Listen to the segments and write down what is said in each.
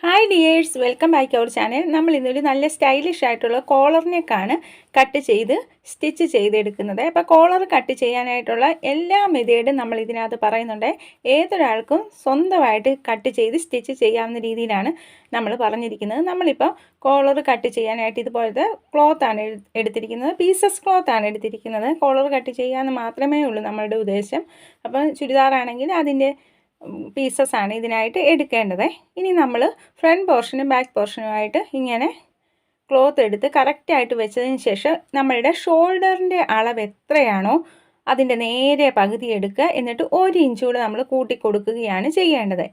Hi dears, welcome back our channel. നമ്മൾ ഇന്നൊരു നല്ല സ്റ്റൈലിഷ് ആയിട്ടുള്ള കോളർ നെക്കാണ് കട്ട് ചെയ്ത് സ്റ്റിച്ച് ചെയ്തെടുക്കുന്നത്. അപ്പോൾ കോളർ കട്ട് ചെയ്യാനായിട്ടുള്ള എല്ലാ മെത്തേഡും നമ്മൾ ഇതിനകത്ത് പറയുന്നുണ്ട്. ഏതൊരാൾക്കും സ്വന്തമായിട്ട് കട്ട് ചെയ്ത് സ്റ്റിച്ച് ചെയ്യാവുന്ന രീതിയിലാണ് നമ്മൾ പറഞ്ഞിരിക്കുന്നത്. നമ്മളിപ്പോൾ കോളർ കട്ട് ചെയ്യാനായിട്ട് ഇതുപോലത്തെ ക്ലോത്താണ് എടുത്തിരിക്കുന്നത്. പീസസ് ക്ലോത്താണ് എടുത്തിരിക്കുന്നത്. കോളർ കട്ട് ചെയ്യാമെന്ന് മാത്രമേ ഉള്ളൂ നമ്മളുടെ ഉദ്ദേശം. അപ്പം ചുരിദാറാണെങ്കിൽ അതിൻ്റെ പീസസ് ആണ് ഇതിനായിട്ട് എടുക്കേണ്ടത്. ഇനി നമ്മൾ ഫ്രണ്ട് പോർഷനും ബാക്ക് പോർഷനുമായിട്ട് ഇങ്ങനെ ക്ലോത്ത് എടുത്ത് കറക്റ്റായിട്ട് വെച്ചതിന് ശേഷം നമ്മളുടെ ഷോൾഡറിൻ്റെ അളവ് എത്രയാണോ അതിൻ്റെ നേരെ പകുതി എടുക്കുക. എന്നിട്ട് 1 ഇഞ്ച് കൂടെ നമ്മൾ കൂട്ടി കൊടുക്കുകയാണ് ചെയ്യേണ്ടത്.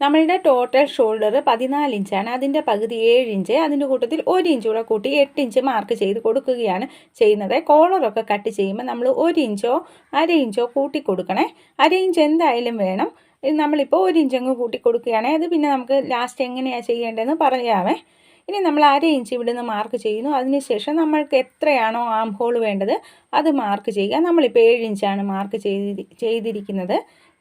നമ്മളുടെ ടോട്ടൽ ഷോൾഡർ 14 ഇഞ്ചാണ്. അതിൻ്റെ പകുതി 7 ഇഞ്ച്. അതിൻ്റെ കൂട്ടത്തിൽ 1 ഇഞ്ച് കൂടെ കൂട്ടി 8 ഇഞ്ച് മാർക്ക് ചെയ്ത് കൊടുക്കുകയാണ് ചെയ്യുന്നത്. കോളറൊക്കെ കട്ട് ചെയ്യുമ്പോൾ നമ്മൾ 1 ഇഞ്ചോ 1/2 ഇഞ്ചോ കൂട്ടി കൊടുക്കണേ. 1/2 ഇഞ്ച് എന്തായാലും വേണം. നമ്മളിപ്പോൾ 1 ഇഞ്ച് അങ്ങ് കൂട്ടി കൊടുക്കുകയാണെങ്കിൽ അത് പിന്നെ നമുക്ക് ലാസ്റ്റ് എങ്ങനെയാണ് ചെയ്യേണ്ടതെന്ന് പറയാമേ. ഇനി നമ്മൾ 1/2 ഇഞ്ച് ഇവിടുന്ന് മാർക്ക് ചെയ്യുന്നു. അതിനുശേഷം നമ്മൾക്ക് എത്രയാണോ ആം ഹോൾ വേണ്ടത് അത് മാർക്ക് ചെയ്യുക. നമ്മളിപ്പോൾ 7 ഇഞ്ചാണ് മാർക്ക് ചെയ്തിരിക്കുന്നത്.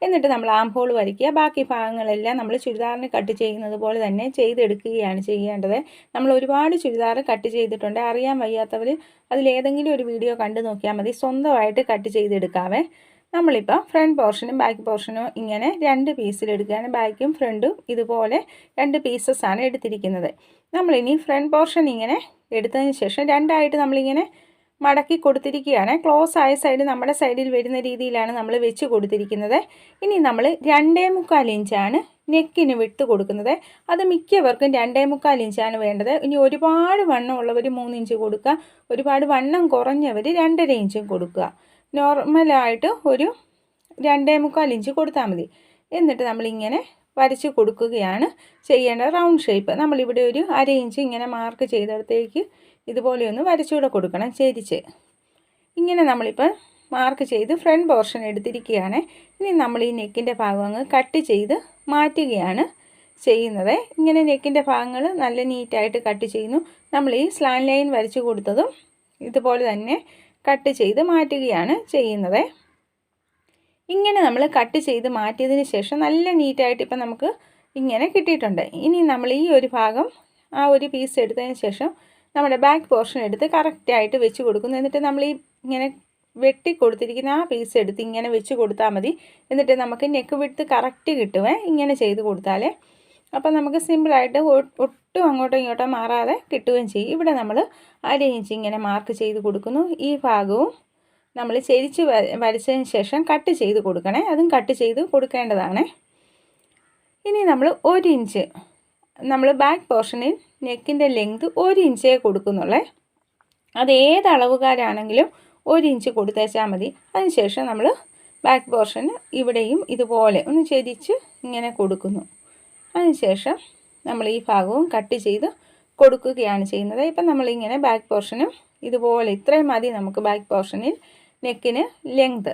എന്നിട്ട് നമ്മൾ ആം ഹോൾ വരയ്ക്കുക. ബാക്കി ഭാഗങ്ങളെല്ലാം നമ്മൾ ചുരിദാറിന് കട്ട് ചെയ്യുന്നത് പോലെ തന്നെ ചെയ്തെടുക്കുകയാണ് ചെയ്യേണ്ടത്. നമ്മൾ ഒരുപാട് ചുരിദാർ കട്ട് ചെയ്തിട്ടുണ്ട്. അറിയാൻ വയ്യാത്തവർ അതിലേതെങ്കിലും ഒരു വീഡിയോ കണ്ടു നോക്കിയാൽ മതി. സ്വന്തമായിട്ട് കട്ട് ചെയ്തെടുക്കാവേ. നമ്മളിപ്പോൾ ഫ്രണ്ട് പോർഷനും ബാക്ക് പോർഷനും ഇങ്ങനെ 2 പീസിലെടുക്കുകയാണ്. ബാക്കും ഫ്രണ്ടും ഇതുപോലെ 2 പീസസാണ് എടുത്തിരിക്കുന്നത്. നമ്മളിനി ഫ്രണ്ട് പോർഷൻ ഇങ്ങനെ എടുത്തതിന് ശേഷം രണ്ടായിട്ട് നമ്മളിങ്ങനെ മടക്കി കൊടുത്തിരിക്കുകയാണ്. ക്ലോസ് ആയ സൈഡ് നമ്മുടെ സൈഡിൽ വരുന്ന രീതിയിലാണ് നമ്മൾ വെച്ച് കൊടുത്തിരിക്കുന്നത്. ഇനി നമ്മൾ 2.25 ഇഞ്ചാണ് നെക്കിന് വിട്ട് കൊടുക്കുന്നത്. അത് മിക്കവർക്കും 2.25 ഇഞ്ചാണ് വേണ്ടത്. ഇനി ഒരുപാട് വണ്ണം ഉള്ളവർ 3 ഇഞ്ച് കൊടുക്കുക. ഒരുപാട് വണ്ണം കുറഞ്ഞവർ 2.5 ഇഞ്ചും കൊടുക്കുക. നോർമലായിട്ട് ഒരു 2.25 ഇഞ്ച് കൊടുത്താൽ മതി. എന്നിട്ട് നമ്മളിങ്ങനെ വരച്ച് കൊടുക്കുകയാണ് ചെയ്യേണ്ടത്. റൗണ്ട് ഷേപ്പ് നമ്മളിവിടെ ഒരു 1/2 ഇഞ്ച് ഇങ്ങനെ മാർക്ക് ചെയ്തിടത്തേക്ക് ഇതുപോലെ ഒന്ന് വരച്ചുകൂടെ കൊടുക്കണം ചെരിച്ച്. ഇങ്ങനെ നമ്മളിപ്പോൾ മാർക്ക് ചെയ്ത് ഫ്രണ്ട് പോർഷൻ എടുത്തിരിക്കുകയാണ്. ഇനി നമ്മൾ ഈ നെക്കിൻ്റെ ഭാഗം അങ്ങ് കട്ട് ചെയ്ത് മാറ്റുകയാണ് ചെയ്യുന്നത്. ഇങ്ങനെ നെക്കിൻ്റെ ഭാഗങ്ങൾ നല്ല നീറ്റായിട്ട് കട്ട് ചെയ്യുന്നു. നമ്മൾ ഈ സ്ലാൻ ലൈൻ വരച്ച് കൊടുത്തതും ഇതുപോലെ തന്നെ കട്ട് ചെയ്ത് മാറ്റുകയാണ് ചെയ്യുന്നത്. ഇങ്ങനെ നമ്മൾ കട്ട് ചെയ്ത് മാറ്റിയതിന് ശേഷം നല്ല നീറ്റായിട്ട് ഇപ്പം നമുക്ക് ഇങ്ങനെ കിട്ടിയിട്ടുണ്ട്. ഇനി നമ്മൾ ഈ ഒരു ഭാഗം ആ ഒരു പീസ് എടുത്തതിന് ശേഷം നമ്മുടെ ബാക്ക് പോർഷൻ എടുത്ത് കറക്റ്റായിട്ട് വെച്ച് കൊടുക്കുന്നു. എന്നിട്ട് നമ്മൾ ഈ ഇങ്ങനെ വെട്ടി കൊടുത്തിരിക്കുന്ന ആ പീസ് എടുത്ത് ഇങ്ങനെ വെച്ച് കൊടുത്താൽ മതി. എന്നിട്ട് നമുക്ക് നെക്ക് വിഡ്ത്ത് കറക്റ്റ് കിട്ടുമേ ഇങ്ങനെ ചെയ്ത് കൊടുത്താൽ. അപ്പം നമുക്ക് സിമ്പിളായിട്ട് ഒട്ടും അങ്ങോട്ടോ ഇങ്ങോട്ടോ മാറാതെ കിട്ടുകയും ചെയ്യും. ഇവിടെ നമ്മൾ 1/2 ഇഞ്ച് ഇങ്ങനെ മാർക്ക് ചെയ്ത് കൊടുക്കുന്നു. ഈ ഭാഗവും നമ്മൾ ചെരിച്ച് വരച്ചതിന് ശേഷം കട്ട് ചെയ്ത് കൊടുക്കണേ. അതും കട്ട് ചെയ്ത് കൊടുക്കേണ്ടതാണ്. ഇനി നമ്മൾ 1 ഇഞ്ച് നമ്മൾ ബാക്ക് പോർഷനിൽ നെക്കിൻ്റെ ലെങ്ത് 1 ഇഞ്ചേ കൊടുക്കുന്നുള്ളേ. അത് ഏത് അളവുകാരാണെങ്കിലും 1 ഇഞ്ച് കൊടുത്തേച്ചാൽ മതി. അതിനുശേഷം നമ്മൾ ബാക്ക് പോർഷന് ഇവിടെയും ഇതുപോലെ ഒന്ന് ചെരിച്ച് ഇങ്ങനെ കൊടുക്കുന്നു. അതിനുശേഷം നമ്മൾ ഈ ഭാഗവും കട്ട് ചെയ്ത് കൊടുക്കുകയാണ് ചെയ്യുന്നത്. ഇപ്പം നമ്മളിങ്ങനെ ബാക്ക് പോർഷനും ഇതുപോലെ ഇത്രയും മതി നമുക്ക് ബാക്ക് പോർഷനിൽ നെക്കിന് ലെങ്ത്.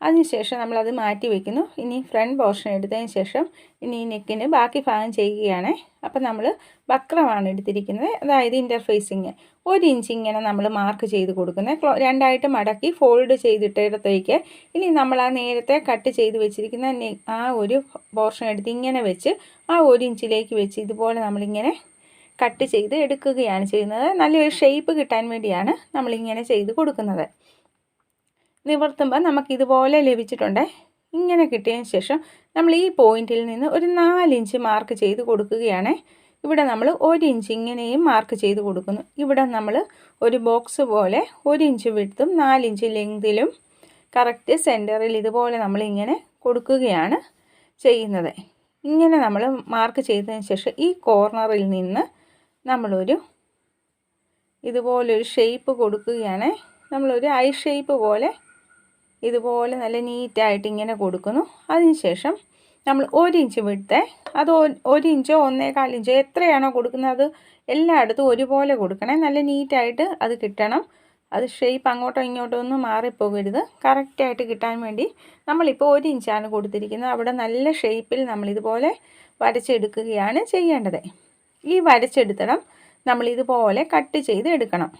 അതിനുശേഷം നമ്മളത് മാറ്റി വയ്ക്കുന്നു. ഇനി ഫ്രണ്ട് പോർഷൻ എടുത്തതിന് ശേഷം ഇനി നെക്കിന് ബാക്കി ഭാഗം ചെയ്യുകയാണ്. അപ്പം നമ്മൾ വക്രമാണ് എടുത്തിരിക്കുന്നത്, അതായത് ഇൻ്റർഫേസിങ് 1 ഇഞ്ച് ഇങ്ങനെ നമ്മൾ മാർക്ക് ചെയ്ത് കൊടുക്കുന്നത്. രണ്ടായിട്ട് മടക്കി ഫോൾഡ് ചെയ്തിട്ടിടത്തേക്ക് ഇനി നമ്മൾ ആ നേരത്തെ കട്ട് ചെയ്ത് വെച്ചിരിക്കുന്ന ആ ഒരു പോർഷൻ എടുത്ത് ഇങ്ങനെ വെച്ച് ആ 1 ഇഞ്ചിലേക്ക് വെച്ച് ഇതുപോലെ നമ്മളിങ്ങനെ കട്ട് ചെയ്ത് എടുക്കുകയാണ് ചെയ്യുന്നത്. നല്ലൊരു ഷേപ്പ് കിട്ടാൻ വേണ്ടിയാണ് നമ്മളിങ്ങനെ ചെയ്ത് കൊടുക്കുന്നത്. നിവർത്തുമ്പോൾ നമുക്കിതുപോലെ ലഭിച്ചിട്ടുണ്ട്. ഇങ്ങനെ കിട്ടിയതിന് ശേഷം നമ്മൾ ഈ പോയിന്റിൽ നിന്ന് ഒരു 4 ഇഞ്ച് മാർക്ക് ചെയ്ത് കൊടുക്കുകയാണ്. ഇവിടെ നമ്മൾ 1 ഇഞ്ച് ഇങ്ങനെയും മാർക്ക് ചെയ്ത് കൊടുക്കുന്നു. ഇവിടെ നമ്മൾ ഒരു ബോക്സ് പോലെ 1 ഇഞ്ച് വിഡ്ത്തും 4 ഇഞ്ച് ലെങ്തിലും കറക്റ്റ് സെൻറ്ററിൽ ഇതുപോലെ നമ്മളിങ്ങനെ കൊടുക്കുകയാണ് ചെയ്യുന്നത്. ഇങ്ങനെ നമ്മൾ മാർക്ക് ചെയ്തതിന് ശേഷം ഈ കോർണറിൽ നിന്ന് നമ്മളൊരു ഇതുപോലൊരു ഷേപ്പ് കൊടുക്കുകയാണ്. നമ്മളൊരു ഐ ഷേപ്പ് പോലെ ഇതുപോലെ നല്ല നീറ്റായിട്ട് ഇങ്ങനെ കൊടുക്കുന്നു. അതിനുശേഷം നമ്മൾ 1 ഇഞ്ച് വിട്ട് അത് 1 ഇഞ്ചോ 1.25 ഇഞ്ചോ എത്രയാണോ കൊടുക്കുന്നത് അത് എല്ലായിടത്തും ഒരുപോലെ കൊടുക്കണേ. നല്ല നീറ്റായിട്ട് അത് കിട്ടണം. അത് ഷേപ്പ് അങ്ങോട്ടോ ഇങ്ങോട്ടോ ഒന്നും മാറിപ്പോകരുത്. കറക്റ്റായിട്ട് കിട്ടാൻ വേണ്ടി നമ്മളിപ്പോൾ 1 ഇഞ്ചാണ് കൊടുത്തിരിക്കുന്നത്. അവിടെ നല്ല ഷേപ്പിൽ നമ്മളിതുപോലെ വരച്ചെടുക്കുകയാണ് ചെയ്യേണ്ടത്. ഈ വരച്ചെടുത്തിടം നമ്മളിതുപോലെ കട്ട് ചെയ്ത് എടുക്കണം.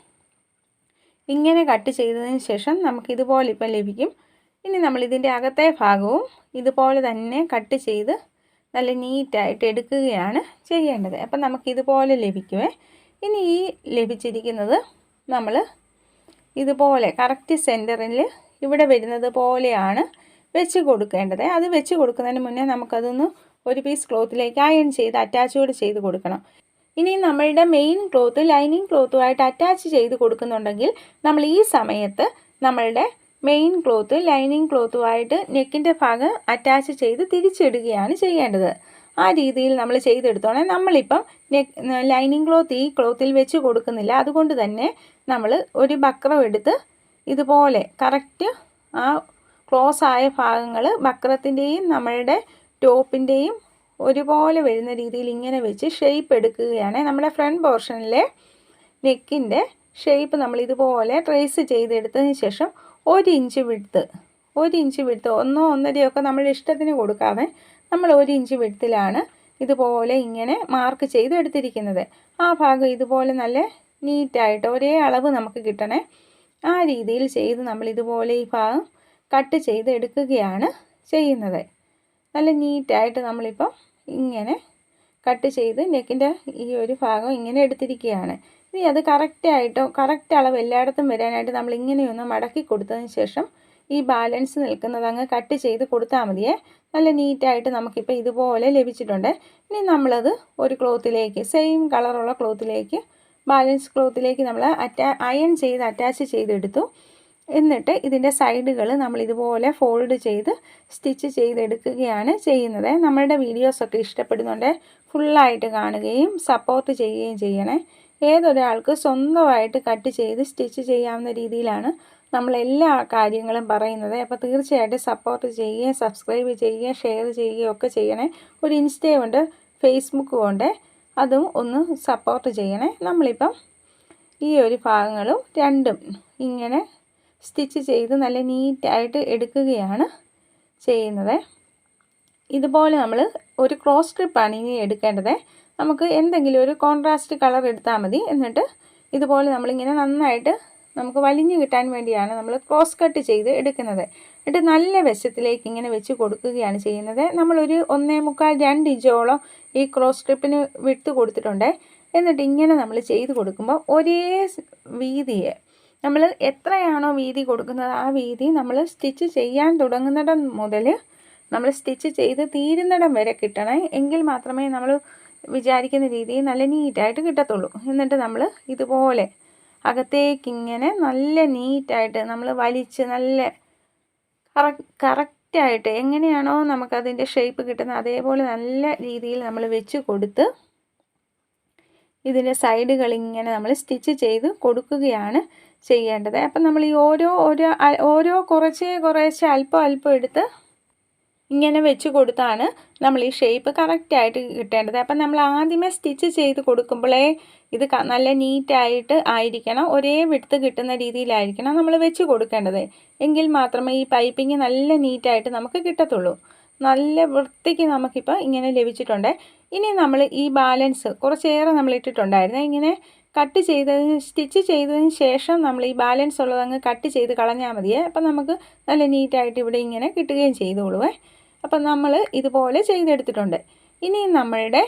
ഇങ്ങനെ കട്ട് ചെയ്തതിന് ശേഷം നമുക്കിതുപോലെ ഇപ്പം ലഭിക്കും. ഇനി നമ്മളിതിൻ്റെ അകത്തെ ഭാഗവും ഇതുപോലെ തന്നെ കട്ട് ചെയ്ത് നല്ല നീറ്റായിട്ട് എടുക്കുകയാണ് ചെയ്യേണ്ടത്. അപ്പം നമുക്കിതുപോലെ ലഭിക്കുമേ. ഇനി ഈ ലഭിച്ചിരിക്കുന്നത് നമ്മൾ ഇതുപോലെ കറക്റ്റ് സെൻറ്ററിൽ ഇവിടെ വരുന്നത് പോലെയാണ് വെച്ച് കൊടുക്കേണ്ടത്. അത് വെച്ച് കൊടുക്കുന്നതിന് മുന്നേ നമുക്കതൊന്ന് ഒരു പീസ് ക്ലോത്തിലേക്ക് അയൺ ചെയ്ത് അറ്റാച്ച് ചെയ്ത് കൊടുക്കണം. ഇനി നമ്മളുടെ മെയിൻ ക്ലോത്ത് ലൈനിങ് ക്ലോത്തുമായിട്ട് അറ്റാച്ച് ചെയ്ത് കൊടുക്കുന്നുണ്ടെങ്കിൽ നമ്മൾ ഈ സമയത്ത് നമ്മളുടെ മെയിൻ ക്ലോത്ത് ലൈനിങ് ക്ലോത്തുമായിട്ട് നെക്കിൻ്റെ ഭാഗം അറ്റാച്ച് ചെയ്ത് തിരിച്ചിടുകയാണ് ചെയ്യേണ്ടത്. ആ രീതിയിൽ നമ്മൾ ചെയ്തെടുത്തോളെ. നമ്മളിപ്പം ലൈനിങ് ക്ലോത്ത് ഈ ക്ലോത്തിൽ വെച്ച് കൊടുക്കുന്നില്ല. അതുകൊണ്ട് തന്നെ നമ്മൾ ഒരു ബക്രം എടുത്ത് ഇതുപോലെ കറക്റ്റ് ആ ക്ലോസ് ആയ ഭാഗങ്ങൾ ബക്രത്തിൻ്റെയും നമ്മളുടെ ടോപ്പിൻ്റെയും ഒരുപോലെ വരുന്ന രീതിയിൽ ഇങ്ങനെ വെച്ച് ഷേപ്പ് എടുക്കുകയാണ്. നമ്മുടെ ഫ്രണ്ട് പോർഷനിലെ നെക്കിൻ്റെ ഷേപ്പ് നമ്മൾ ഇതുപോലെ ട്രേസ് ചെയ്തെടുത്തതിന് ശേഷം 1 ഇഞ്ച് വിഡ്ത്ത് 1 1.5 നമ്മുടെ ഇഷ്ടത്തിന് കൊടുക്കാതെ നമ്മൾ 1 ഇഞ്ച് വിഡ്ത്തിലാണ് ഇതുപോലെ ഇങ്ങനെ മാർക്ക് ചെയ്തെടുത്തിരിക്കുന്നത്. ആ ഭാഗം ഇതുപോലെ നല്ല നീറ്റായിട്ട് ഒരേ അളവ് നമുക്ക് കിട്ടണേ. ആ രീതിയിൽ ചെയ്ത് നമ്മൾ ഇതുപോലെ ഈ ഭാഗം കട്ട് ചെയ്ത് എടുക്കുകയാണ് ചെയ്യുന്നത്. നല്ല നീറ്റായിട്ട് നമ്മളിപ്പം ഇങ്ങനെ കട്ട് ചെയ്ത് നെക്കിൻ്റെ ഈ ഒരു ഭാഗം ഇങ്ങനെ എടുത്തിരിക്കുകയാണ്. ഇനി അത് കറക്റ്റ് അളവ് എല്ലായിടത്തും വരാനായിട്ട് നമ്മൾ ഇങ്ങനെയൊന്ന് മടക്കി കൊടുത്തതിന് ശേഷം ഈ ബാലൻസ് നിൽക്കുന്നത് അങ്ങ് കട്ട് ചെയ്ത് കൊടുത്താൽ മതിയേ. നല്ല നീറ്റായിട്ട് നമുക്കിപ്പോൾ ഇതുപോലെ ലഭിച്ചിട്ടുണ്ട്. ഇനി നമ്മളത് ഒരു ക്ലോത്തിലേക്ക് സെയിം കളറുള്ള ക്ലോത്തിലേക്ക് ബാലൻസ് ക്ലോത്തിലേക്ക് നമ്മൾ അയൺ ചെയ്ത് അറ്റാച്ച് ചെയ്തെടുത്തു. എന്നിട്ട് ഇതിൻ്റെ സൈഡുകൾ നമ്മൾ ഇതുപോലെ ഫോൾഡ് ചെയ്ത് സ്റ്റിച്ച് ചെയ്തെടുക്കുകയാണ് ചെയ്യുന്നത്. നമ്മളുടെ വീഡിയോസൊക്കെ ഇഷ്ടപ്പെടുന്നുണ്ട് ഫുള്ളായിട്ട് കാണുകയും സപ്പോർട്ട് ചെയ്യുകയും ചെയ്യണേ. ഏതൊരാൾക്ക് സ്വന്തമായിട്ട് കട്ട് ചെയ്ത് സ്റ്റിച്ച് ചെയ്യാവുന്ന രീതിയിലാണ് നമ്മളെല്ലാ കാര്യങ്ങളും പറയുന്നത്. അപ്പോൾ തീർച്ചയായിട്ടും സപ്പോർട്ട് ചെയ്യുകയും സബ്സ്ക്രൈബ് ചെയ്യുകയും ഷെയർ ചെയ്യുകയും ഒക്കെ ചെയ്യണേ. ഒരു ഇൻസ്റ്റയും ഉണ്ട്, ഫേസ്ബുക്കും ഉണ്ട്, അതും ഒന്ന് സപ്പോർട്ട് ചെയ്യണേ. നമ്മളിപ്പം ഈ ഒരു ഭാഗങ്ങളും രണ്ടും ഇങ്ങനെ സ്റ്റിച്ച് ചെയ്ത് നല്ല നീറ്റായിട്ട് എടുക്കുകയാണ് ചെയ്യുന്നത്. ഇതുപോലെ നമ്മൾ ഒരു ക്രോസ് സ്ട്രിപ്പാണ് ഇനി എടുക്കേണ്ടത്. നമുക്ക് എന്തെങ്കിലും ഒരു കോൺട്രാസ്റ്റ് കളർ എടുത്താൽ മതി. എന്നിട്ട് ഇതുപോലെ നമ്മളിങ്ങനെ നന്നായിട്ട് നമുക്ക് വലിഞ്ഞു കിട്ടാൻ വേണ്ടിയാണ് നമ്മൾ ക്രോസ് കട്ട് ചെയ്ത് എടുക്കുന്നത്. എന്നിട്ട് നല്ല വശത്തിലേക്ക് ഇങ്ങനെ വെച്ച് കൊടുക്കുകയാണ് ചെയ്യുന്നത്. നമ്മളൊരു 1.25-2 ഇഞ്ചോളം ഈ ക്രോസ് സ്ട്രിപ്പിന് വിട്ട് കൊടുത്തിട്ടുണ്ട്. എന്നിട്ട് ഇങ്ങനെ നമ്മൾ ചെയ്ത് കൊടുക്കുമ്പോൾ ഒരേ വീതിയെ നമ്മൾ എത്രയാണോ വീതി കൊടുക്കുന്നത് ആ വീതി നമ്മൾ സ്റ്റിച്ച് ചെയ്യാൻ തുടങ്ങുന്നിടം മുതൽ നമ്മൾ സ്റ്റിച്ച് ചെയ്ത് തീരുന്നിടം വരെ കിട്ടണം. എങ്കിൽ മാത്രമേ നമ്മൾ വിചാരിക്കുന്ന രീതിയിൽ നല്ല നീറ്റായിട്ട് കിട്ടത്തുള്ളൂ. എന്നിട്ട് നമ്മൾ ഇതുപോലെ അകത്തേക്കിങ്ങനെ നല്ല നീറ്റായിട്ട് നമ്മൾ വലിച്ച് നല്ല കറക്റ്റായിട്ട് എങ്ങനെയാണോ നമുക്കതിൻ്റെ ഷേപ്പ് കിട്ടുന്നത് അതേപോലെ നല്ല രീതിയിൽ നമ്മൾ വെച്ച് കൊടുത്ത് ഇതിൻ്റെ സൈഡുകൾ ഇങ്ങനെ നമ്മൾ സ്റ്റിച്ച് ചെയ്ത് കൊടുക്കുകയാണ് ചെയ്യേണ്ടത്. അപ്പം നമ്മൾ ഈ ഓരോ കുറേശ്ശെ അല്പം എടുത്ത് ഇങ്ങനെ വെച്ച് കൊടുത്താണ് നമ്മൾ ഈ ഷേപ്പ് കറക്റ്റായിട്ട് കിട്ടേണ്ടത്. അപ്പം നമ്മൾ ആദ്യമേ സ്റ്റിച്ച് ചെയ്ത് കൊടുക്കുമ്പോഴേ ഇത് നല്ല നീറ്റായിട്ട് ആയിരിക്കണം, ഒരേ വിഡ്ത്ത് കിട്ടുന്ന രീതിയിലായിരിക്കണം നമ്മൾ വെച്ച് കൊടുക്കേണ്ടത്. എങ്കിൽ മാത്രമേ ഈ പൈപ്പിങ് നല്ല നീറ്റായിട്ട് നമുക്ക് കിട്ടത്തുള്ളൂ. നല്ല വൃത്തിക്ക് നമുക്കിപ്പോൾ ഇങ്ങനെ ലഭിച്ചിട്ടുണ്ട്. ഇനി നമ്മൾ ഈ ബാലൻസ് കുറച്ചേറെ നമ്മൾ ഇട്ടിട്ടുണ്ടായിരുന്നു. ഇങ്ങനെ സ്റ്റിച്ച് ചെയ്തതിന് ശേഷം നമ്മൾ ഈ ബാലൻസ് ഉള്ളതങ്ങ് കട്ട് ചെയ്ത് കളഞ്ഞാൽ മതിയേ. അപ്പം നമുക്ക് നല്ല നീറ്റായിട്ട് ഇവിടെ ഇങ്ങനെ കിട്ടുകയും ചെയ്തോളുവേ. അപ്പം നമ്മൾ ഇതുപോലെ ചെയ്തെടുത്തിട്ടുണ്ട്. ഇനി നമ്മളുടെ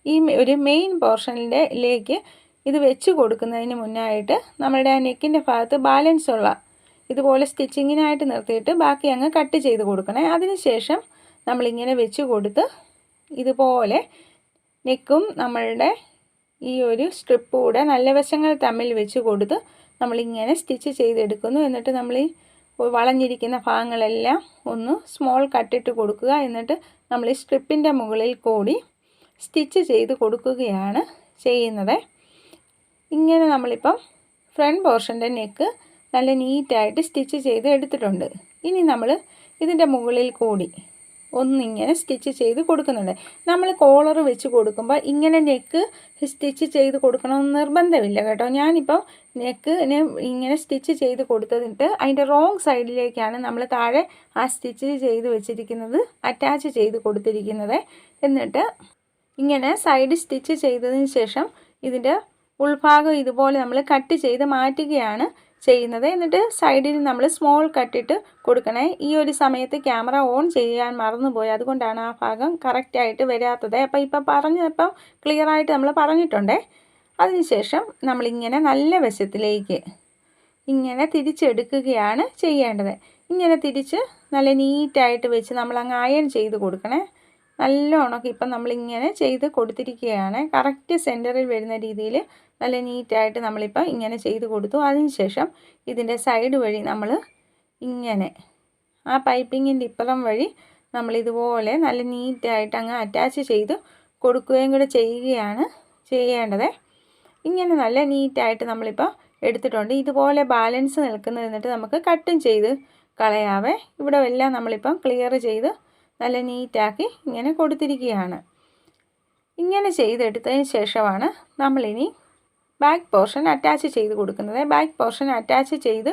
ഈ ഒരു മെയിൻ പോർഷനിലേക്ക് ഇത് വെച്ച് കൊടുക്കുന്നതിന് മുന്നായിട്ട് നമ്മളുടെ ആ നെക്കിൻ്റെ ഭാഗത്ത് ബാലൻസ് ഉള്ള ഇതുപോലെ സ്റ്റിച്ചിങ്ങിനായിട്ട് നിർത്തിയിട്ട് ബാക്കി അങ്ങ് കട്ട് ചെയ്ത് കൊടുക്കണേ. അതിനുശേഷം നമ്മളിങ്ങനെ വെച്ച് കൊടുത്ത് ഇതുപോലെ നെക്കും നമ്മളുടെ ഈ ഒരു സ്ട്രിപ്പ് കൂടെ നല്ല വശങ്ങൾ തമ്മിൽ വെച്ച് കൊടുത്ത് നമ്മളിങ്ങനെ സ്റ്റിച്ച് ചെയ്തെടുക്കുന്നു. എന്നിട്ട് നമ്മൾ ഈ വളഞ്ഞിരിക്കുന്ന ഭാഗങ്ങളെല്ലാം ഒന്ന് സ്മോൾ കട്ടിട്ട് കൊടുക്കുക. എന്നിട്ട് നമ്മൾ ഈ സ്ട്രിപ്പിൻ്റെ മുകളിൽ കൂടി സ്റ്റിച്ച് ചെയ്ത് കൊടുക്കുകയാണ് ചെയ്യുന്നത്. ഇങ്ങനെ നമ്മളിപ്പം ഫ്രണ്ട് പോർഷൻ്റെ നെക്ക് നല്ല നീറ്റായിട്ട് സ്റ്റിച്ച് ചെയ്ത് എടുത്തിട്ടുണ്ട്. ഇനി നമ്മൾ ഇതിൻ്റെ മുകളിൽ കൂടി ഒന്നിങ്ങനെ സ്റ്റിച്ച് ചെയ്ത് കൊടുക്കുന്നുണ്ട്. നമ്മൾ കോളർ വെച്ച് കൊടുക്കുമ്പോൾ ഇങ്ങനെ നെക്ക് സ്റ്റിച്ച് ചെയ്ത് കൊടുക്കണമെന്ന് നിർബന്ധമില്ല കേട്ടോ. ഞാനിപ്പോൾ നെക്കിന് ഇങ്ങനെ സ്റ്റിച്ച് ചെയ്ത് കൊടുത്തിട്ട് അതിൻ്റെ റോങ് സൈഡിലേക്കാണ് നമ്മൾ താഴെ ആ സ്റ്റിച്ച് ചെയ്ത് വെച്ചിരിക്കുന്നത് അറ്റാച്ച് ചെയ്ത് കൊടുത്തിരിക്കുന്നത്. എന്നിട്ട് ഇങ്ങനെ സൈഡ് സ്റ്റിച്ച് ചെയ്തതിന് ശേഷം ഇതിൻ്റെ ഉൾഭാഗം ഇതുപോലെ നമ്മൾ കട്ട് ചെയ്ത് മാറ്റുകയാണ് ചെയ്യുന്നത്. എന്നിട്ട് സൈഡിൽ നമ്മൾ സ്മോൾ കട്ടിട്ട് കൊടുക്കണേ. ഈ ഒരു സമയത്ത് ക്യാമറ ഓൺ ചെയ്യാൻ മറന്നുപോയി, അതുകൊണ്ടാണ് ആ ഭാഗം കറക്റ്റായിട്ട് വരാത്തത്. അപ്പോൾ പറഞ്ഞപ്പോൾ ക്ലിയറായിട്ട് നമ്മൾ പറഞ്ഞിട്ടുണ്ടേ. അതിനുശേഷം നമ്മളിങ്ങനെ നല്ല വശത്തിലേക്ക് ഇങ്ങനെ തിരിച്ചെടുക്കുകയാണ് ചെയ്യേണ്ടത്. ഇങ്ങനെ തിരിച്ച് നല്ല നീറ്റായിട്ട് വെച്ച് നമ്മളങ്ങ് അയൺ ചെയ്ത് കൊടുക്കണേ. നല്ലോണം ഇപ്പം നമ്മളിങ്ങനെ ചെയ്ത് കൊടുത്തിരിക്കുകയാണ്. കറക്റ്റ് സെൻറ്ററിൽ വരുന്ന രീതിയിൽ നല്ല നീറ്റായിട്ട് നമ്മളിപ്പോൾ ഇങ്ങനെ ചെയ്ത് കൊടുത്തു. അതിനുശേഷം ഇതിൻ്റെ സൈഡ് വഴി നമ്മൾ ഇങ്ങനെ ആ പൈപ്പിങ്ങിൻ്റെ ഇപ്പുറം വഴി നമ്മളിതുപോലെ നല്ല നീറ്റായിട്ട് അങ്ങ് അറ്റാച്ച് ചെയ്ത് കൊടുക്കുകയും കൂടെ ചെയ്യുകയാണ് ചെയ്യേണ്ടത്. ഇങ്ങനെ നല്ല നീറ്റായിട്ട് നമ്മളിപ്പോൾ എടുത്തിട്ടുണ്ട്. ഇതുപോലെ ബാലൻസ് നിൽക്കുന്നത് എന്നിട്ട് നമുക്ക് കട്ടും ചെയ്ത് കളയാവേ. ഇവിടെ എല്ലാം നമ്മളിപ്പം ക്ലിയർ ചെയ്ത് നല്ല നീറ്റാക്കി ഇങ്ങനെ കൊടുത്തിരിക്കുകയാണ്. ഇങ്ങനെ ചെയ്തെടുത്തതിന് ശേഷമാണ് നമ്മളിനി ബാക്ക് പോർഷൻ അറ്റാച്ച് ചെയ്ത് കൊടുക്കുന്നത്. ബാക്ക് പോർഷൻ അറ്റാച്ച് ചെയ്ത്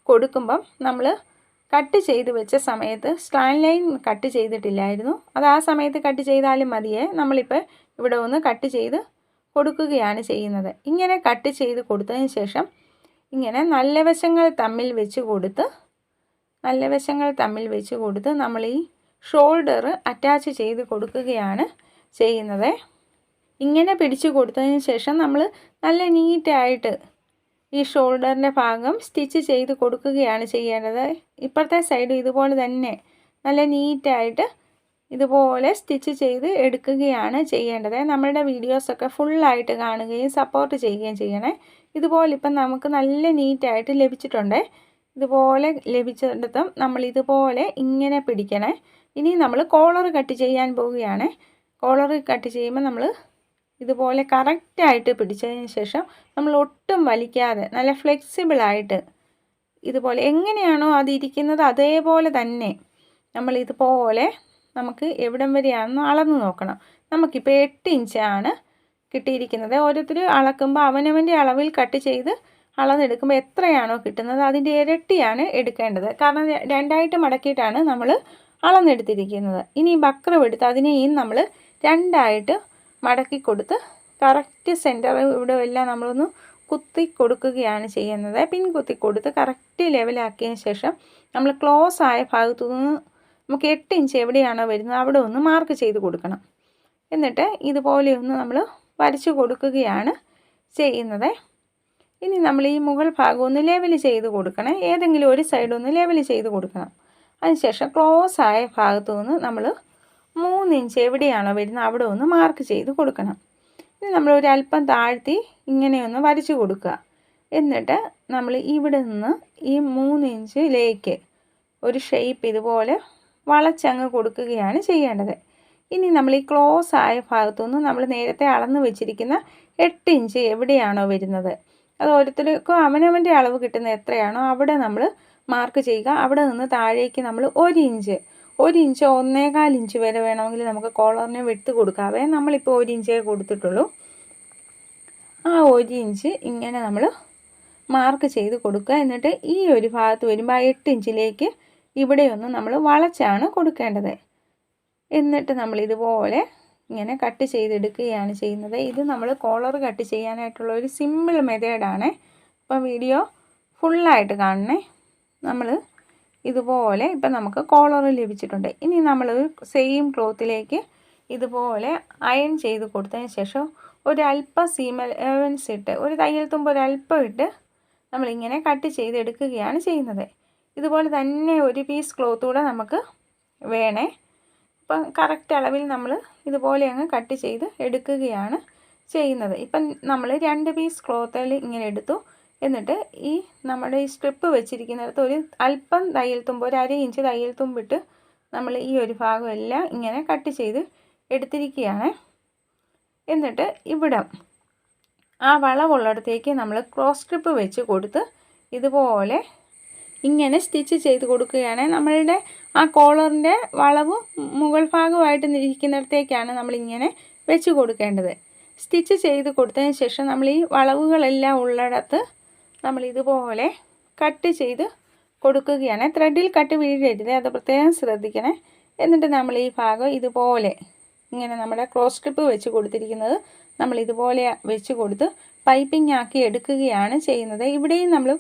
കൊടുക്കുമ്പം നമ്മൾ കട്ട് ചെയ്ത് വെച്ച സമയത്ത് സ്ട്രാൻഡ് ലൈൻ കട്ട് ചെയ്തിട്ടില്ലായിരുന്നു. അത് ആ സമയത്ത് കട്ട് ചെയ്താലും മതിയേ. നമ്മളിപ്പോൾ ഇവിടെ ഒന്ന് കട്ട് ചെയ്ത് കൊടുക്കുകയാണ് ചെയ്യുന്നത്. ഇങ്ങനെ കട്ട് ചെയ്ത് കൊടുത്തതിന് ശേഷം ഇങ്ങനെ നല്ല വശങ്ങൾ തമ്മിൽ വെച്ച് കൊടുത്ത് നമ്മൾ ഈ ഷോൾഡർ അറ്റാച്ച് ചെയ്ത് കൊടുക്കുകയാണ് ചെയ്യുന്നത്. ഇങ്ങനെ പിടിച്ചു കൊടുത്തതിന് ശേഷം നമ്മൾ നല്ല നീറ്റായിട്ട് ഈ ഷോൾഡറിൻ്റെ ഭാഗം സ്റ്റിച്ച് ചെയ്ത് കൊടുക്കുകയാണ് ചെയ്യേണ്ടത്. ഇപ്പുറത്തെ സൈഡും ഇതുപോലെ തന്നെ നല്ല നീറ്റായിട്ട് ഇതുപോലെ സ്റ്റിച്ച് ചെയ്ത് എടുക്കുകയാണ് ചെയ്യേണ്ടത്. നമ്മളുടെ വീഡിയോസൊക്കെ ഫുള്ളായിട്ട് കാണുകയും സപ്പോർട്ട് ചെയ്യുകയും ചെയ്യണേ. ഇതുപോലെ ഇപ്പം നമുക്ക് നല്ല നീറ്റായിട്ട് ലഭിച്ചിട്ടുണ്ട്. ഇതുപോലെ ലഭിച്ചിടത്തും നമ്മൾ ഇതുപോലെ ഇങ്ങനെ പിടിക്കണേ. ഇനി നമ്മൾ കോളർ കട്ട് ചെയ്യാൻ പോവുകയാണ്. കോളർ കട്ട് ചെയ്യുമ്പോൾ നമ്മൾ ഇതുപോലെ കറക്റ്റായിട്ട് പിടിച്ചതിന് ശേഷം നമ്മൾ ഒട്ടും വലിക്കാതെ നല്ല ഫ്ലെക്സിബിളായിട്ട് ഇതുപോലെ എങ്ങനെയാണോ അതിരിക്കുന്നത് അതേപോലെ തന്നെ നമ്മൾ ഇതുപോലെ നമുക്ക് എവിടം വരെയാണെന്ന് അളന്ന് നോക്കണം. നമുക്കിപ്പോൾ 8 ഇഞ്ചാണ് കിട്ടിയിരിക്കുന്നത്. ഓരോരുത്തർ അളക്കുമ്പോൾ അവനവൻ്റെ അളവിൽ കട്ട് ചെയ്ത് അളന്നെടുക്കുമ്പോൾ എത്രയാണോ കിട്ടുന്നത് അതിൻ്റെ ഇരട്ടിയാണ് എടുക്കേണ്ടത്. കാരണം രണ്ടായിട്ട് മടക്കിയിട്ടാണ് നമ്മൾ അളന്നെടുത്തിരിക്കുന്നത്. ഇനി ബക്രം എടുത്ത് അതിനെയും നമ്മൾ രണ്ടായിട്ട് മടക്കി കൊടുത്ത് കറക്റ്റ് സെൻറ്റർ ഇവിടെ എല്ലാം നമ്മളൊന്ന് കുത്തി കൊടുക്കുകയാണ് ചെയ്യുന്നത്. പിൻ കുത്തി കൊടുത്ത് കറക്റ്റ് ലെവലാക്കിയതിന് ശേഷം നമ്മൾ ക്ലോസ് ആയ ഭാഗത്തു നിന്ന് നമുക്ക് 8 ഇഞ്ച് എവിടെയാണോ വരുന്നത് അവിടെ ഒന്ന് മാർക്ക് ചെയ്ത് കൊടുക്കണം. എന്നിട്ട് ഇതുപോലെ ഒന്ന് നമ്മൾ വരച്ച് കൊടുക്കുകയാണ് ചെയ്യുന്നത്. ഇനി നമ്മൾ ഈ മുകൾ ഭാഗം ഒന്ന് ലെവൽ ചെയ്ത് കൊടുക്കണം. ഏതെങ്കിലും ഒരു സൈഡ് ഒന്ന് ലെവൽ ചെയ്ത് കൊടുക്കണം. അതിനുശേഷം ക്ലോസ് ആയ ഭാഗത്തു നിന്ന് നമ്മൾ 3 ഇഞ്ച് എവിടെയാണോ വരുന്നത് അവിടെ ഒന്ന് മാർക്ക് ചെയ്ത് കൊടുക്കണം. ഇനി നമ്മൾ ഒരു അല്പം താഴ്ത്തി ഇങ്ങനെയൊന്ന് വരച്ച് കൊടുക്കുക. എന്നിട്ട് നമ്മൾ ഇവിടെ നിന്ന് ഈ 3 ഇഞ്ചിലേക്ക് ഒരു ഷേപ്പ് ഇതുപോലെ വളച്ചങ്ങ് കൊടുക്കുകയാണ് ചെയ്യേണ്ടത്. ഇനി നമ്മൾ ഈ ക്ലോസ് ആയ ഭാഗത്തുനിന്ന് നമ്മൾ നേരത്തെ അളന്ന് വെച്ചിരിക്കുന്ന 8 ഇഞ്ച് എവിടെയാണോ വരുന്നത് അത് ഓരോരുത്തർക്കും അവനവൻ്റെ അളവ് കിട്ടുന്ന എത്രയാണോ അവിടെ നമ്മൾ മാർക്ക് ചെയ്യുക. അവിടെ നിന്ന് താഴേക്ക് നമ്മൾ 1 ഇഞ്ച് 1.25 ഇഞ്ച് വരെ വേണമെങ്കിൽ നമുക്ക് കോളറിന് വെട്ട് കൊടുക്കാവേ. നമ്മളിപ്പോൾ 1 ഇഞ്ചേ കൊടുത്തിട്ടുള്ളൂ. ആ 1 ഇഞ്ച് ഇങ്ങനെ നമ്മൾ മാർക്ക് ചെയ്ത് കൊടുക്കുക. എന്നിട്ട് ഈ ഒരു ഭാഗത്ത് വരുമ്പോൾ ആ 8 ഇഞ്ചിലേക്ക് ഇവിടെയൊന്ന് നമ്മൾ വളച്ചാണ് കൊടുക്കേണ്ടത്. എന്നിട്ട് നമ്മൾ ഇതുപോലെ ഇങ്ങനെ കട്ട് ചെയ്തെടുക്കുകയാണ് ചെയ്യുന്നത്. ഇത് നമ്മൾ കോളർ കട്ട് ചെയ്യാനായിട്ടുള്ള ഒരു സിമ്പിൾ മെത്തേഡാണ്. അപ്പോൾ വീഡിയോ ഫുള്ളായിട്ട് കാണണേ. നമ്മൾ ഇതുപോലെ ഇപ്പം നമുക്ക് കോളർ ലഭിച്ചിട്ടുണ്ട്. ഇനി നമ്മൾ സെയിം ക്ലോത്തിലേക്ക് ഇതുപോലെ അയൺ ചെയ്ത് കൊടുത്തതിന് ശേഷം ഒരല്പം സീം അലവൻസ് ഇട്ട് ഒരു തയ്യൽ തുമ്പ് ഒരല്പം ഇട്ട് നമ്മളിങ്ങനെ കട്ട് ചെയ്തെടുക്കുകയാണ് ചെയ്യുന്നത്. ഇതുപോലെ തന്നെ ഒരു പീസ് ക്ലോത്ത് കൂടെ നമുക്ക് വേണേ. അപ്പം കറക്റ്റ് അളവിൽ നമ്മൾ ഇതുപോലെ അങ്ങ് കട്ട് ചെയ്ത് എടുക്കുകയാണ് ചെയ്യുന്നത്. ഇപ്പം നമ്മൾ 2 പീസ് ക്ലോത്തിൽ ഇങ്ങനെ എടുത്തു. എന്നിട്ട് ഈ നമ്മുടെ ഈ സ്ട്രിപ്പ് വെച്ചിരിക്കുന്നിടത്ത് ഒരു അല്പം തയ്യൽ തുമ്പ് ഒരു 1/2 ഇഞ്ച് തയ്യൽ തുമ്പിട്ട് നമ്മൾ ഈ ഒരു ഭാഗം എല്ലാം ഇങ്ങനെ കട്ട് ചെയ്ത് എടുത്തിരിക്കുകയാണ്. എന്നിട്ട് ഇവിടം ആ വളവുള്ളിടത്തേക്ക് നമ്മൾ ക്രോസ് സ്ട്രിപ്പ് വെച്ച് കൊടുത്ത് ഇതുപോലെ ഇങ്ങനെ സ്റ്റിച്ച് ചെയ്ത് കൊടുക്കുകയാണ്. നമ്മളുടെ ആ കോളറിൻ്റെ വളവ് മുകൾ ഭാഗമായിട്ട് ഇരിക്കുന്നിടത്തേക്കാണ് നമ്മളിങ്ങനെ വെച്ച് കൊടുക്കേണ്ടത്. സ്റ്റിച്ച് ചെയ്ത് കൊടുത്തതിന് ശേഷം നമ്മൾ ഈ വളവുകളെല്ലാം ഉള്ളിടത്ത് നമ്മൾ ഇതുപോലെ കട്ട് ചെയ്ത് കൊടുക്കുകയാണ്. ത്രെഡിൽ കട്ട് വീഴരുത്, അത് പ്രത്യേകം ശ്രദ്ധിക്കണേ. എന്നിട്ട് നമ്മൾ ഈ ഭാഗം ഇതുപോലെ ഇങ്ങനെ നമ്മുടെ ക്രോസ് സ്ട്രിപ്പ് വെച്ച് കൊടുത്തിരിക്കുന്നത് നമ്മൾ ഇതുപോലെ വെച്ച് കൊടുത്ത് പൈപ്പിംഗ് ആക്കി എടുക്കുകയാണ് ചെയ്യുന്നത്. ഇവിടെയും നമ്മൾ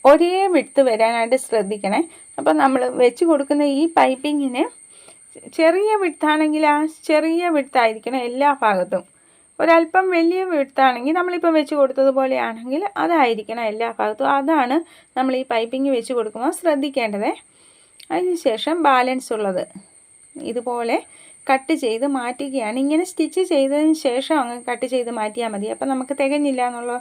ഒരേ വിഡ്ത്ത് വരാനായിട്ട് ശ്രദ്ധിക്കണേ. അപ്പോൾ നമ്മൾ വെച്ച് കൊടുക്കുന്ന ഈ പൈപ്പിങ്ങിന് ചെറിയ വിഡ്ത്താണെങ്കിൽ ആ ചെറിയ വിഡ്ത്തായിരിക്കണം എല്ലാ ഭാഗത്തും. ഒരല്പം വലിയ വിഡ്ത്താണെങ്കിൽ നമ്മളിപ്പോൾ വെച്ച് കൊടുത്തതുപോലെയാണെങ്കിൽ അതായിരിക്കണം എല്ലാ ഭാഗത്തും. അതാണ് നമ്മൾ ഈ പൈപ്പിങ് വെച്ച് കൊടുക്കുമ്പോൾ ശ്രദ്ധിക്കേണ്ടത്. അതിനുശേഷം ബാലൻസ് ഉള്ളത് ഇതുപോലെ കട്ട് ചെയ്ത് മാറ്റുകയാണ്. ഇങ്ങനെ സ്റ്റിച്ച് ചെയ്തതിന് ശേഷം അങ്ങ് കട്ട് ചെയ്ത് മാറ്റിയാൽ മതി. അപ്പോൾ നമുക്ക് തികഞ്ഞില്ല എന്നുള്ള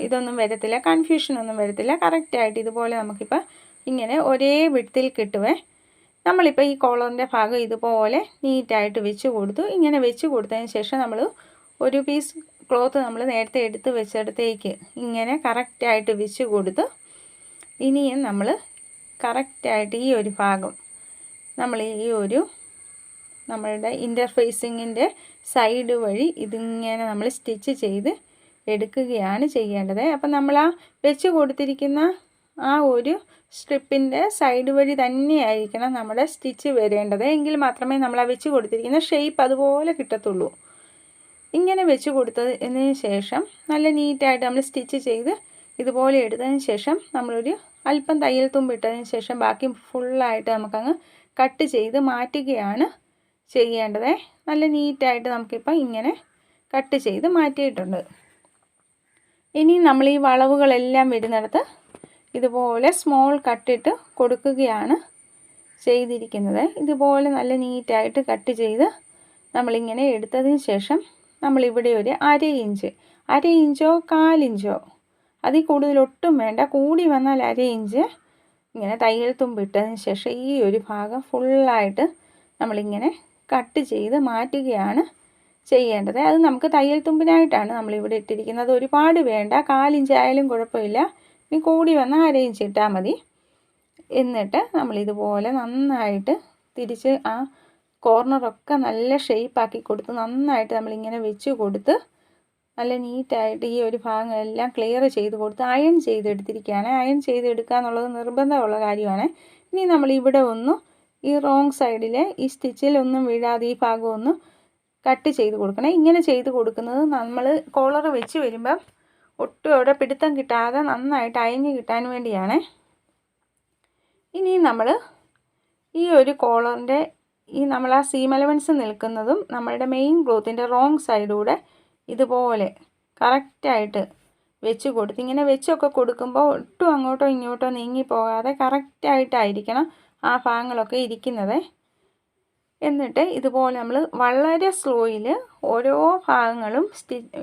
ഇതൊന്നും വരത്തില്ല, കൺഫ്യൂഷനൊന്നും വരത്തില്ല. കറക്റ്റായിട്ട് ഇതുപോലെ നമുക്കിപ്പോൾ ഇങ്ങനെ ഒരേ വിഡ്ത്തിൽ കിട്ടുവേ. നമ്മളിപ്പോൾ ഈ കോളറിൻ്റെ ഭാഗം ഇതുപോലെ നീറ്റായിട്ട് വെച്ച് കൊടുത്തു. ഇങ്ങനെ വെച്ച് കൊടുത്തതിന് ശേഷം നമ്മൾ ഒരു പീസ് ക്ലോത്ത് നമ്മൾ നേരത്തെ എടുത്ത് വെച്ചിടത്തേക്ക് ഇങ്ങനെ കറക്റ്റായിട്ട് വെച്ച് കൊടുത്ത് ഇനിയും നമ്മൾ കറക്റ്റായിട്ട് ഈ ഒരു ഭാഗം നമ്മൾ ഈ ഒരു നമ്മളുടെ ഇൻ്റർഫേസിങ്ങിൻ്റെ സൈഡ് വഴി ഇതിങ്ങനെ നമ്മൾ സ്റ്റിച്ച് ചെയ്ത് എടുക്കുകയാണ് ചെയ്യേണ്ടത്. അപ്പം നമ്മൾ ആ വെച്ച് കൊടുത്തിരിക്കുന്ന ആ ഒരു സ്ട്രിപ്പിൻ്റെ സൈഡ് വഴി തന്നെയായിരിക്കണം നമ്മുടെ സ്റ്റിച്ച് വരേണ്ടത്. എങ്കിൽ മാത്രമേ നമ്മൾ ആ വെച്ച് കൊടുത്തിരിക്കുന്ന ഷേപ്പ് അതുപോലെ കിട്ടത്തുള്ളൂ. ഇങ്ങനെ വെച്ച് കൊടുത്തതിന് ശേഷം നല്ല നീറ്റായിട്ട് നമ്മൾ സ്റ്റിച്ച് ചെയ്ത് ഇതുപോലെ എടുത്തതിന് ശേഷം നമ്മളൊരു അല്പം തയ്യൽ തുമ്പിട്ടതിന് ശേഷം ബാക്കി ഫുള്ളായിട്ട് നമുക്കങ്ങ് കട്ട് ചെയ്ത് മാറ്റുകയാണ് ചെയ്യേണ്ടത്. നല്ല നീറ്റായിട്ട് നമുക്കിപ്പോൾ ഇങ്ങനെ കട്ട് ചെയ്ത് മാറ്റിയിട്ടുണ്ട്. ഇനി നമ്മൾ ഈ വളവുകളെല്ലാം വരുന്നിടത്ത് ഇതുപോലെ സ്മോൾ കട്ടിട്ട് കൊടുക്കുകയാണ് ചെയ്തിരിക്കുന്നത്. ഇതുപോലെ നല്ല നീറ്റായിട്ട് കട്ട് ചെയ്ത് നമ്മളിങ്ങനെ എടുത്തതിന് ശേഷം നമ്മളിവിടെ ഒരു അര ഇഞ്ചോ 1/4 ഇഞ്ചോ അതിൽ കൂടുതൽ ഒട്ടും വേണ്ട, കൂടി വന്നാൽ അര ഇഞ്ച് ഇങ്ങനെ തയ്യൽ തുമ്പിട്ടതിന് ശേഷം ഈ ഒരു ഭാഗം ഫുള്ളായിട്ട് നമ്മളിങ്ങനെ കട്ട് ചെയ്ത് മാറ്റുകയാണ് ചെയ്യേണ്ടത്. അത് നമുക്ക് തയ്യൽ തുമ്പിനായിട്ടാണ് നമ്മളിവിടെ ഇട്ടിരിക്കുന്നത്. ഒരുപാട് വേണ്ട, 1/4 ഇഞ്ച് ആയാലും കുഴപ്പമില്ല, ഇനി കൂടി വന്നാൽ അര ഇഞ്ച് ഇട്ടാൽ മതി. എന്നിട്ട് നമ്മളിതുപോലെ നന്നായിട്ട് തിരിച്ച് ആ കോർണറൊക്കെ നല്ല ഷേപ്പാക്കി കൊടുത്ത് നന്നായിട്ട് നമ്മളിങ്ങനെ വെച്ച് കൊടുത്ത് നല്ല നീറ്റായിട്ട് ഈ ഒരു ഭാഗങ്ങളെല്ലാം ക്ലിയർ ചെയ്ത് കൊടുത്ത് അയൺ ചെയ്തെടുത്തിരിക്കുകയാണ്. അയൺ ചെയ്തെടുക്കുക എന്നുള്ളത് നിർബന്ധമുള്ള കാര്യമാണ്. ഇനി നമ്മളിവിടെ ഈ റോങ് സൈഡിലെ ഈ സ്റ്റിച്ചിലൊന്നും വീഴാതെ ഈ ഭാഗം ഒന്ന് കട്ട് ചെയ്ത് കൊടുക്കണം. ഇങ്ങനെ ചെയ്ത് കൊടുക്കുന്നത് നമ്മൾ കോളർ വെച്ച് വരുമ്പം ഒട്ടും അവിടെ പിടുത്തം കിട്ടാതെ നന്നായിട്ട് അയഞ്ഞ് കിട്ടാൻ വേണ്ടിയാണ്. ഇനി നമ്മൾ ഈ ഒരു കോളറിൻ്റെ നമ്മൾ ആ സീം അലവൻസ് നിൽക്കുന്നതും നമ്മളുടെ മെയിൻ ക്ലോത്തിൻ്റെ റോങ് സൈഡൂടെ ഇതുപോലെ കറക്റ്റായിട്ട് വെച്ച് കൊടുത്ത് ഇങ്ങനെ വെച്ചൊക്കെ കൊടുക്കുമ്പോൾ ഒട്ടും അങ്ങോട്ടോ ഇങ്ങോട്ടോ നീങ്ങി പോകാതെ കറക്റ്റായിട്ടായിരിക്കണം ആ ഭാഗങ്ങളൊക്കെ ഇരിക്കുന്നത്. എന്നിട്ട് ഇതുപോലെ നമ്മൾ വളരെ സ്ലോയിൽ ഓരോ ഭാഗങ്ങളും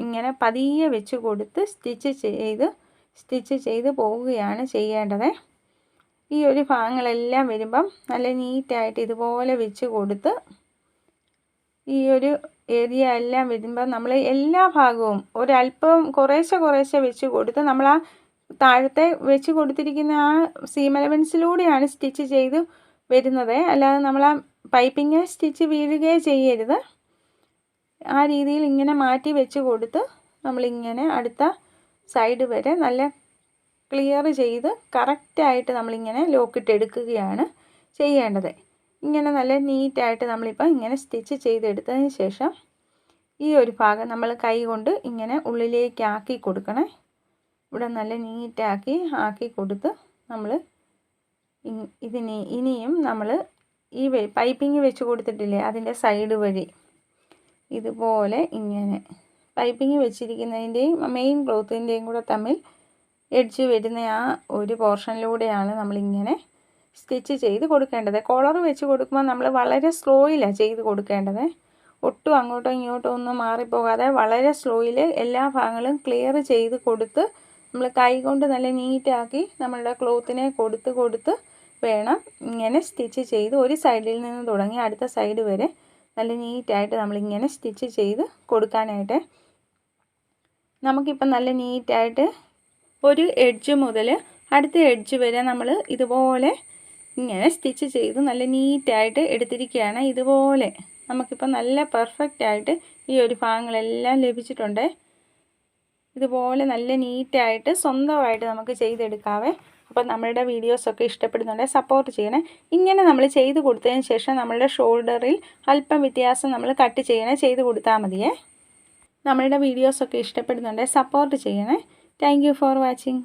ഇങ്ങനെ പതിയെ വെച്ച് കൊടുത്ത് സ്റ്റിച്ച് ചെയ്ത് പോവുകയാണ് ചെയ്യേണ്ടത്. ഈ ഒരു ഭാഗങ്ങളെല്ലാം വരുമ്പം നല്ല നീറ്റായിട്ട് ഇതുപോലെ വെച്ച് കൊടുത്ത് ഈ ഒരു ഏരിയ എല്ലാം വരുമ്പം നമ്മൾ എല്ലാ ഭാഗവും ഒരല്പം കുറേശ്ശെ വെച്ച് കൊടുത്ത് നമ്മൾ ആ താഴത്തെ വെച്ച് കൊടുത്തിരിക്കുന്ന ആ സീം അലവൻസിലൂടെയാണ് സ്റ്റിച്ച് ചെയ്ത് വരുന്നത്. അല്ലാതെ നമ്മൾ ആ പൈപ്പിങ് സ്റ്റിച്ച് വീഴുകയോ ചെയ്യരുത്. ആ രീതിയിൽ ഇങ്ങനെ മാറ്റി വെച്ച് കൊടുത്ത് നമ്മളിങ്ങനെ അടുത്ത സൈഡ് വരെ നല്ല ക്ലിയർ ചെയ്ത് കറക്റ്റായിട്ട് നമ്മളിങ്ങനെ ലോക്കിട്ട് എടുക്കുകയാണ് ചെയ്യേണ്ടത്. ഇങ്ങനെ നല്ല നീറ്റായിട്ട് നമ്മളിപ്പോൾ ഇങ്ങനെ സ്റ്റിച്ച് ചെയ്തെടുത്തതിന് ശേഷം ഈ ഒരു ഭാഗം നമ്മൾ കൈ കൊണ്ട് ഇങ്ങനെ ഉള്ളിലേക്ക് ആക്കി കൊടുക്കണേ. ഇവിടെ നല്ല നീറ്റാക്കി ആക്കി കൊടുത്ത് നമ്മൾ ഇനിയും നമ്മൾ ഈ പൈപ്പിങ് വെച്ച് കൊടുത്തിട്ടില്ലേ അതിൻ്റെ സൈഡ് വഴി ഇതുപോലെ ഇങ്ങനെ പൈപ്പിങ് വെച്ചിരിക്കുന്നതിൻ്റെയും മെയിൻ ക്ലോത്തിൻ്റെയും കൂടെ തമ്മിൽ എഡ്ജ് വരുന്ന ആ ഒരു പോർഷനിലൂടെയാണ് നമ്മളിങ്ങനെ സ്റ്റിച്ച് ചെയ്ത് കൊടുക്കേണ്ടത്. കോളർ വെച്ച് കൊടുക്കുമ്പോൾ നമ്മൾ വളരെ സ്ലോയിലാണ് ചെയ്ത് കൊടുക്കേണ്ടത്. ഒട്ടും അങ്ങോട്ടോ ഇങ്ങോട്ടോ ഒന്നും മാറിപ്പോകാതെ വളരെ സ്ലോയിൽ എല്ലാ ഭാഗങ്ങളും ക്ലിയർ ചെയ്ത് കൊടുത്ത് നമ്മൾ കൈ കൊണ്ട് നല്ല നീറ്റാക്കി നമ്മളുടെ ക്ലോത്തിനെ കൊടുത്ത് വേണം ഇങ്ങനെ സ്റ്റിച്ച് ചെയ്ത് ഒരു സൈഡിൽ നിന്ന് തുടങ്ങി അടുത്ത സൈഡ് വരെ നല്ല നീറ്റായിട്ട് നമ്മളിങ്ങനെ സ്റ്റിച്ച് ചെയ്ത് കൊടുക്കാനായിട്ട്. നമുക്കിപ്പം നല്ല നീറ്റായിട്ട് ഒരു എഡ്ജ് മുതൽ അടുത്ത എഡ്ജ് വരെ നമ്മൾ ഇതുപോലെ ഇങ്ങനെ സ്റ്റിച്ച് ചെയ്ത് നല്ല നീറ്റായിട്ട് എടുത്തിരിക്കുകയാണ്. ഇതുപോലെ നമുക്കിപ്പോൾ നല്ല പെർഫെക്റ്റായിട്ട് ഈ ഒരു ഭാഗങ്ങളെല്ലാം ലഭിച്ചിട്ടുണ്ട്. ഇതുപോലെ നല്ല നീറ്റായിട്ട് സ്വന്തമായിട്ട് നമുക്ക് ചെയ്തെടുക്കാവേ. അപ്പോൾ നമ്മളുടെ വീഡിയോസൊക്കെ ഇഷ്ടപ്പെടുന്നുണ്ടെങ്കിൽ സപ്പോർട്ട് ചെയ്യണേ. ഇങ്ങനെ നമ്മൾ ചെയ്ത് കൊടുത്തതിന് ശേഷം നമ്മളുടെ ഷോൾഡറിൽ അല്പം വ്യത്യാസം നമ്മൾ കട്ട് ചെയ്ത് കൊടുത്താൽ മതിയേ. നമ്മളുടെ വീഡിയോസൊക്കെ ഇഷ്ടപ്പെടുന്നുണ്ടെങ്കിൽ സപ്പോർട്ട് ചെയ്യണേ. Thank you for watching.